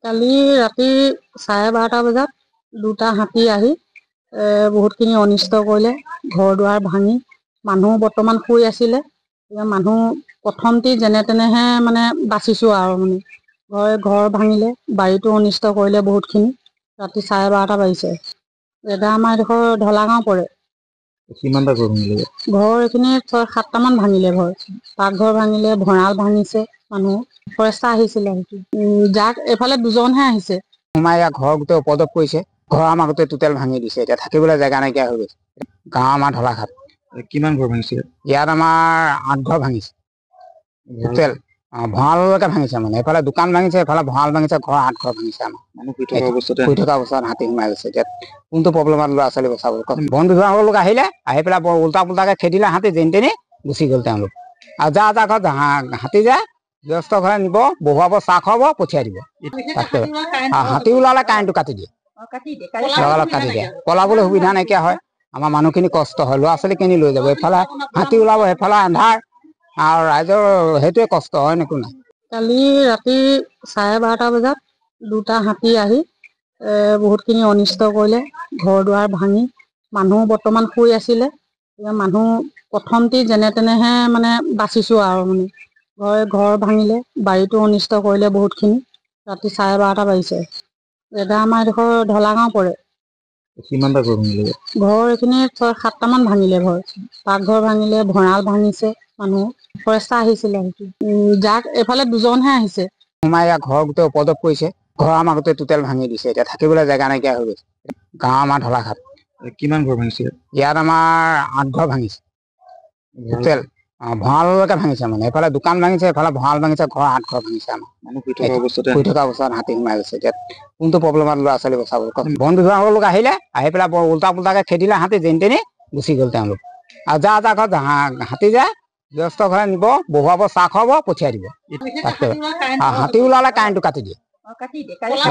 কালি ৰাতি 12:30 বজাত দুটা হাতী আহি বহুতখিনি অনিষ্ট কৰিলে। ঘৰ দুৱাৰ ভাঙি মানুহ বৰ্তমান শুই আছিলে। মানুহ প্ৰথমতে যেনে তেনেহে মানে বাচিছো আৰু মানে ঘৰ ভাঙিলে, বাৰীটো অনিষ্ট কৰিলে বহুতখিনি। ৰাতি 12:30 বাজিছে। জেগা আমাৰ এডোখৰ ঢলাগাঁও পৰে। কিমানটা ঘৰ ভাঙিলে? ঘৰ এইখিনি 6-7টামান ভাঙিলে। ঘৰ পাকঘৰ ভাঙিলে, ভঁৰাল ভাঙিছে। মানুহ ফৰেষ্টাৰ আহিছিলে। যাক এইফালে দুজনহে আহিছে। আমাৰ ইয়াৰ ঘৰ গোটেই উপদ্ৰৱ কৰিছে। ঘৰ আমাৰ গোটেই টোটেল ভাঙি দিছে। এতিয়া থাকিবলৈ জেগা নাইকিয়া হৈ গৈছে। গাঁও আমাৰ ঢলাঘাট। কিমান ঘৰ ভাঙিছে? ইয়াত আমাৰ 8 ঘৰ ভাঙিছে টোটেল। ভঁৰাললৈকে ভাঙিছে। মানে এইফালে দোকান ভাঙিছে, এইফালে ভঁৰাল ভাঙিছে। ঘৰ 8 ঘৰ ভাঙিছে আমাৰ। মানুহ শুই থকা অৱস্থাত হাতী সোমাই গৈছে। এতিয়া কোনটো প্ৰব্লেমত ল'ৰা ছোৱালী বচাব? বন বিভাগৰ লোক আহিলে, আহি পেলাই বৰ উল্টা পুল্টাকে খেদিলে। হাতী যেনি তেনি গুচি গ'ল তেওঁলোক। আৰু যা ঘৰত হাতী যায়, গৃহস্থ ঘৰে নিব, বহুৱাব, চাহ খুৱাব, পঠিয়াই দিব। হাতী ওলালে কাৰেণ্টটো কাটি দিয়ে, লগালগ কাটি দিয়ে। পলাবলৈ সুবিধা নাইকিয়া হয়। আমাৰ মানুহখিনি কষ্ট হয়। ল'ৰা ছোৱালী কেনি লৈ যাব? এইফালে হাতী ওলাব, সেইফালে আন্ধাৰ, আৰু ৰাইজৰ সেইটোৱে কষ্ট হয়। একো নাই। কালি ৰাতি 12:30 বজাত দুটা হাতী আহি বহুতখিনি অনিষ্ট কৰিলে। ঘৰ দুৱাৰ ভাঙি মানুহ বৰ্তমান শুই আছিলে। মানুহ প্ৰথমতে যেনে তেনেহে মানে বাচিছো আৰু মানে ঘৰ ভাঙিলে, বাৰীটো অনিষ্ট কৰিলে বহুতখিনি। ৰাতি 12:30 বাজিছে। জেগা আমাৰ এডোখৰ ঢলাগাঁও পৰে। কিমানটা ঘৰ ভাঙিলে? ঘৰ এইখিনি 6-7টামান ভাঙিলে। ঘৰ পাকঘৰ ভাঙিলে, ভঁৰাল ভাঙিছে। মানুহ ফৰেষ্টাৰ আহিছিলে। যাক এইফালে দুজনহে আহিছে। আমাৰ ইয়াৰ ঘৰ গোটেই উপদ্ৰৱ কৰিছে। ঘৰ আমাৰ গোটেই টোটেল ভাঙি দিছে। এতিয়া থাকিবলৈ জেগা নাইকিয়া হৈ গৈছে। গাঁও আমাৰ ঢলাঘাট। কিমান ঘৰ ভাঙিছে? ইয়াত আমাৰ 8 ঘৰ ভাঙিছে টোটেল। ভঁৰাললৈকে ভাঙিছে। মানে এইফালে দোকান ভাঙিছে, এইফালে ভঁৰাল ভাঙিছে। ঘৰ 8 ঘৰ ভাঙিছে আমাৰ। মানুহ শুই থকা অৱস্থাত হাতী সোমাই গৈছে। এতিয়া কোনটো প্ৰব্লেমত ল'ৰা ছোৱালী বচাব? বন বিভাগৰ লোক আহিলে, আহি পেলাই বৰ উল্টা পুল্টাকে খেদিলে। হাতী যেনি তেনি গুচি গ'ল তেওঁলোক। আৰু যা ঘৰত হাতী যায়, গৃহস্থ ঘৰে নিব, বহুৱাব, চাহ খুৱাব, পঠিয়াই দিব। হাতী ওলালে কাৰেণ্টটো কাটি দিয়ে,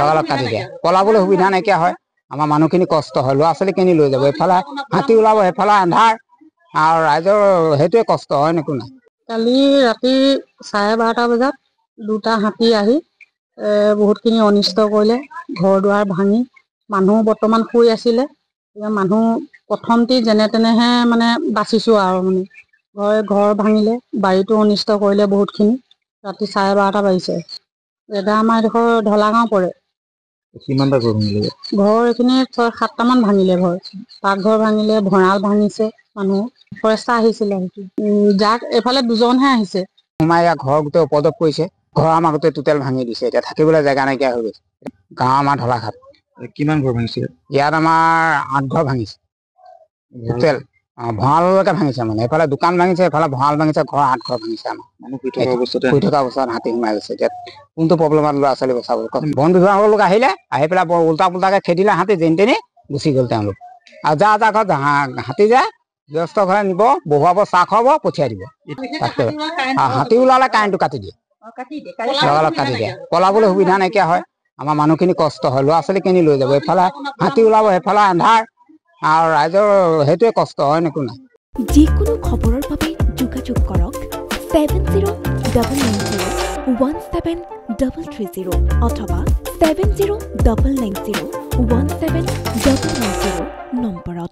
লগালগ কাটি দিয়ে। পলাবলৈ সুবিধা নাইকিয়া হয়। আমাৰ মানুহখিনি কষ্ট হয়। ল'ৰা ছোৱালী কেনি লৈ যাব? এইফালে হাতী ওলাব, সেইফালে আন্ধাৰ, আৰু ৰাইজৰ সেইটোৱে কষ্ট হয়। একো নাই। কালি ৰাতি 12:30 বজাত দুটা হাতী আহি বহুতখিনি অনিষ্ট কৰিলে। ঘৰ দুৱাৰ ভাঙি মানুহ বৰ্তমান শুই আছিলে। মানুহ প্ৰথমতে যেনে তেনেহে মানে বাচিছো আৰু মানে ঘৰ ভাঙিলে, বাৰীটো অনিষ্ট কৰিলে বহুতখিনি। ৰাতি 12:30 বাজিছে। জেগা আমাৰ এডোখৰ ঢলাগাঁও পৰে। কিমানটা ঘৰ ভাঙিলে? ঘৰ এইখিনি 6-7টামান ভাঙিলে। ঘৰ পাকঘৰ ভাঙিলে, ভঁৰাল ভাঙিছে। মানুহ ফৰেষ্টাৰ আহিছিলে। যাক এইফালে দুজনহে আহিছে। আমাৰ ইয়াৰ ঘৰ গোটেই উপদ্ৰৱ কৰিছে। ঘৰ আমাৰ গোটেই টোটেল ভাঙি দিছে। এতিয়া থাকিবলৈ জেগা নাইকিয়া হৈ গৈছে। গাঁও আমাৰ ঢলাঘাট। কিমান ঘৰ ভাঙিছে? ইয়াত আমাৰ 8 ঘৰ ভাঙিছে টোটেল। ভঁৰাললৈকে ভাঙিছে। মানে এইফালে দোকান ভাঙিছে, এইফালে ভঁৰাল ভাঙিছে। ঘৰ 8 ঘৰ ভাঙিছে আমাৰ। মানুহ শুই থকা অৱস্থাত হাতী সোমাই গৈছে। এতিয়া কোনটো প্ৰব্লেমত ল'ৰা ছোৱালী বচাব? বন বিভাগৰ লোক আহিলে, আহি পেলাই বৰ উল্টা পুল্টাকে খেদিলে। হাতী যেনি তেনি গুচি গ'ল তেওঁলোক। আৰু যা ঘৰত হাতী যায়, গৃহস্থ ঘৰে নিব, বহুৱাব, চাহ খুৱাব, পঠিয়াই দিব। হাতী ওলালে কাৰেণ্টটো কাটি দিয়ে, লগালগ কাটি দিয়ে। পলাবলৈ সুবিধা নাইকিয়া হয়। আমাৰ মানুহখিনি কষ্ট হয়। ল'ৰা ছোৱালী কেনি লৈ যাব? এইফালে হাতী ওলাব, সেইফালে আন্ধাৰ, আৰু ৰাইজৰ সেইটোৱে কষ্ট হয়। একো নাই। যিকোনো খবৰৰ বাবে যোগাযোগ কৰক 7099017330 অথবা 7099017990 নম্বৰত।